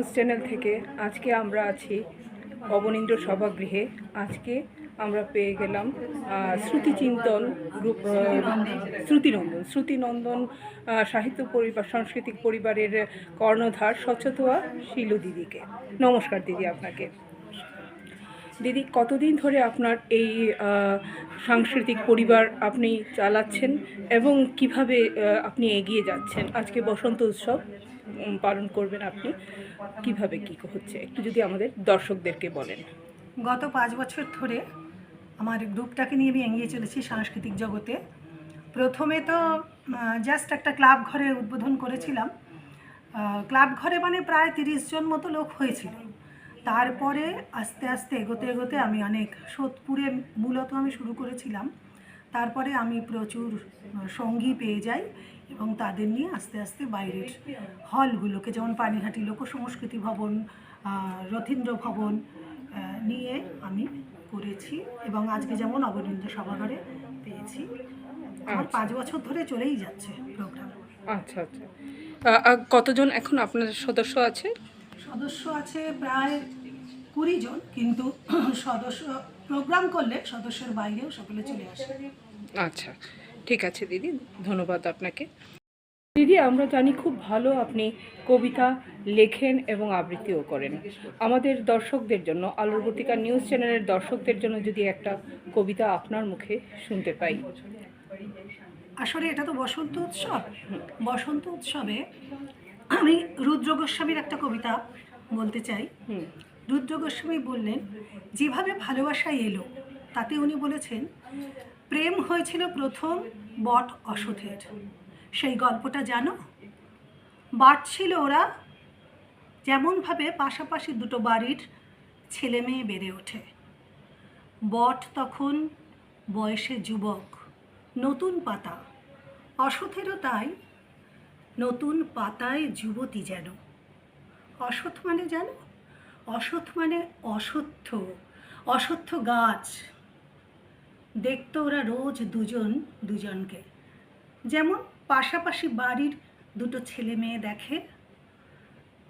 News channel থেকে আজকে আমরা আছি অবনীন্দ্র সভাগৃহে। আজকে আমরা পেয়ে গেলাম শ্রুতিচিন্তন গ্রুপ, শ্রুতিনন্দন সাহিত্য পরিবার, সাংস্কৃতিক পরিবারের কর্ণধার স্বচ্ছতোয়া শিলু দিদিকে। নমস্কার দিদি আপনাকে। দিদি, কতদিন ধরে আপনার এই সাংস্কৃতিক পরিবার আপনি চালাচ্ছেন এবং কিভাবে আপনি এগিয়ে যাচ্ছেন? আজকে বসন্ত উৎসব পালন করবেন, আপনি কিভাবে কি হচ্ছে একটু যদি আমাদের দর্শকদেরকে বলেন। গত 5 বছর ধরে আমার গ্রুপটাকে নিয়ে আমি এগিয়ে চলেছি সাংস্কৃতিক জগতে। প্রথমে তো জাস্ট একটা ক্লাব ঘরে উদ্বোধন করেছিলাম। ক্লাব ঘরে মানে প্রায় 30 জন মতো লোক হয়েছিল। তারপরে আস্তে আস্তে এগোতে আমি অনেক সোদপুরে মূলত আমি শুরু করেছিলাম। তারপরে আমি প্রচুর সঙ্গী পেয়ে যাই এবং তাদের নিয়ে আস্তে আস্তে বাইরের হলগুলোকে, যেমন পানিহাটি লোক সংস্কৃতি ভবন, রথীন্দ্র ভবন নিয়ে আমি করেছি এবং আজকে যেমন অবনীন্দ্র সভাঘরে পেয়েছি। আমার 5 বছর ধরে চলেই যাচ্ছে প্রোগ্রাম। আচ্ছা আচ্ছা, কতজন এখন আপনার সদস্য আছে? সদস্য আছে প্রায় 20 জন, কিন্তু সদস্য প্রোগ্রাম করলে সদস্যের বাইরেও সকলে চলে আসে। আচ্ছা, ঠিক আছে দিদি, ধন্যবাদ আপনাকে। দিদি, আমরা জানি খুব ভালো আপনি কবিতা লেখেন এবং আবৃত্তিও করেন। আমাদের দর্শকদের জন্য, আলোরবর্তিকা নিউজ চ্যানেলের দর্শকদের জন্য যদি একটা কবিতা আপনার মুখে শুনতে পাই। আসলে এটা তো বসন্ত উৎসব। বসন্ত উৎসবে আমি রুদ্র গোস্বামীর একটা কবিতা বলতে চাই। রুদ্র গোস্বামী বললেন, যেভাবে ভালোবাসা এলো, তাতে উনি বলেছেন, প্রেম হয়েছিল প্রথম বট অশ্বত্থের। সেই গল্পটা জানো? বাড়ছিল ওরা, যেমনভাবে পাশাপাশি দুটো বাড়ির ছেলে মেয়ে বেড়ে ওঠে। বট তখন বয়সে যুবক, নতুন পাতা। অশ্বত্থেরও তাই, নতুন পাতায় যুবতী যেন। অশ্বত্থ মানে জানো? অশ্বত্থ মানে অশ্বত্থ, অশ্বত্থ গাছ। দেখতো ওরা রোজ দুজনকে, যেমন পাশাপাশি বাড়ির দুটো ছেলে মেয়ে দেখে।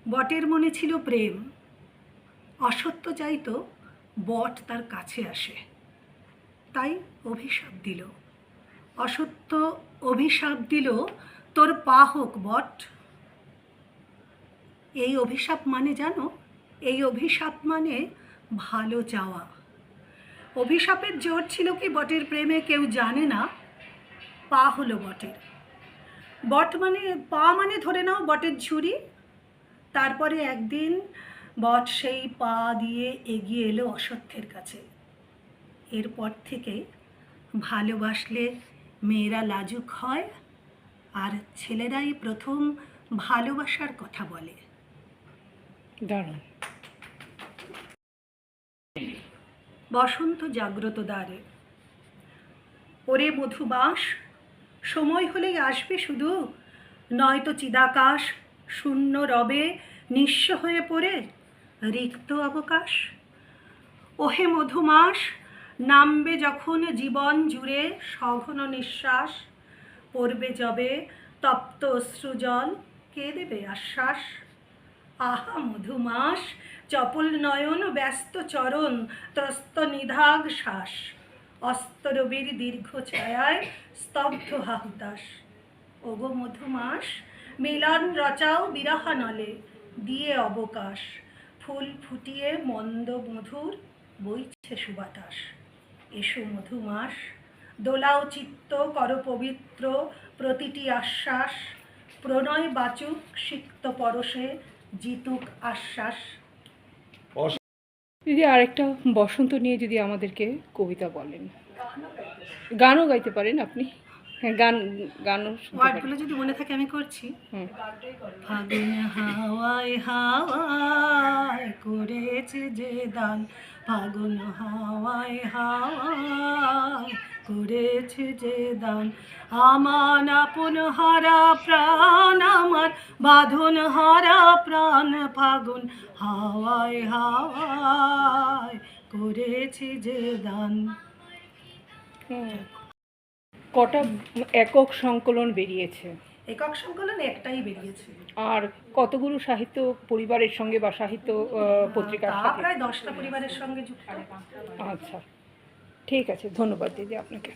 বটের মনে ছিল প্রেম, অশ্বত্থ চাইতো বট তার কাছে আসে, তাই অভিশাপ দিল। অশ্বত্থ অভিশাপ দিল, তোর পা হোক বট। এই অভিশাপ মানে জানো? এই অভিশাপ মানে ভালো চাওয়া। অভিশাপের জোর ছিল কি বটের প্রেমে কেউ জানে না। পা হলো বটের। বট মানে পা মানে ধরে নাও বটের ঝুড়ি। তারপরে একদিন বট সেই পা দিয়ে এগিয়ে এলো অশ্বত্থের কাছে। এরপর থেকে ভালোবাসলে মেয়েরা লাজুক হয়, আর ছেলেরাই প্রথম ভালোবাসার কথা বলে। দারুণ। বসন্ত জাগ্রত দ্বারে, ওরে মধুবাস, সময় হলেই আসবে শুধু, নয়তো চিদাকাশ শূন্য রবে নিঃস্ব হয়ে পড়ে রিক্ত অবকাশ। ওহে মধুমাস, নামবে যখন জীবন জুড়ে সঘন নিঃশ্বাস, পড়বে যবে তপ্ত অশ্রুজল, কে দেবে আশ্বাস? আহা মধুমাস, চপল নয়ন ব্যস্ত চরণ, ত্রস্ত নিধাগ শ্বাস, অস্তরবীর দীর্ঘ ছায়ায় স্তব্ধ হাহুতাস। ওগো মধুমাস, মিলন রচাও বিরহা নলে, দিয়ে অবকাশ, ফুল ফুটিয়ে মন্দ মধুর বইছে সুবাতাস। এসো মধুমাস, দোলাও চিত্ত কর পবিত্র প্রতিটি আশ্বাস, প্রণয় বাচুক সিক্ত পরশে জিতুক আশ্বাস। দিদি, আরেকটা বসন্ত নিয়ে যদি আমাদেরকে কবিতা বলেন। গানও গাইতে পারেন আপনি। হ্যাঁ, গানও ওয়ার্ডগুলো যদি মনে থাকে আমি করছি। ফাগুন হাওয়ায় হাওয়ায় করেছে যে দান, ফাগুন হাওয়ায় হাওয়ায় করেছে যে দান, আমার আপন হারা প্রাণ, আমার বাঁধন হারা প্রাণ, ফাগুন হাওয়ায় হাওয়ায় করেছে যে দান। কটা একক সংকলন বেরিয়েছে? একক সংকলন একটাই বেরিয়েছে। আর কতগুলো সাহিত্য পরিবারের সঙ্গে বা সাহিত্য পত্রিকার তা সাথে? প্রায় 10টা পরিবারের সঙ্গে যুক্ত। আচ্ছা, ঠিক আছে, ধন্যবাদ দিদি আপনাকে।